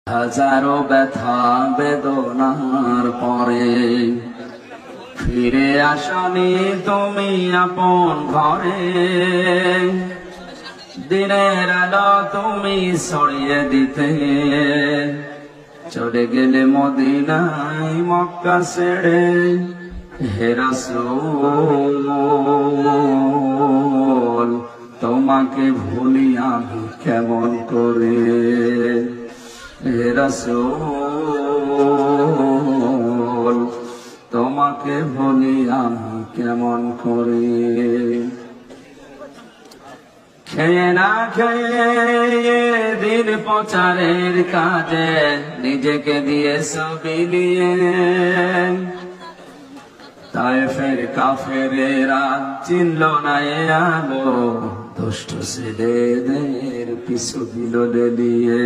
হাজারো ব্যথা বেদনার পরে ফিরে আসনি তুমি আপন ঘরে। দিনের আলো তুমি ছড়িয়ে দিতে চলে গেলে মদিনায় মক্কা ছেড়ে। হে রাসূল তোমাকে ভুলি আমি কেমন করে। হে রাসূল তোমাকে ভুলি আমি কেমন করে। খেয়ে না খেয়ে দিন প্রচারের কাজে নিজেকে দিয়ে বিলিয়ে তায়েফের কাফেরেরা চিনল না এ আলো, দুষ্ট ছেলেদের পিছু দিল লেলিয়ে।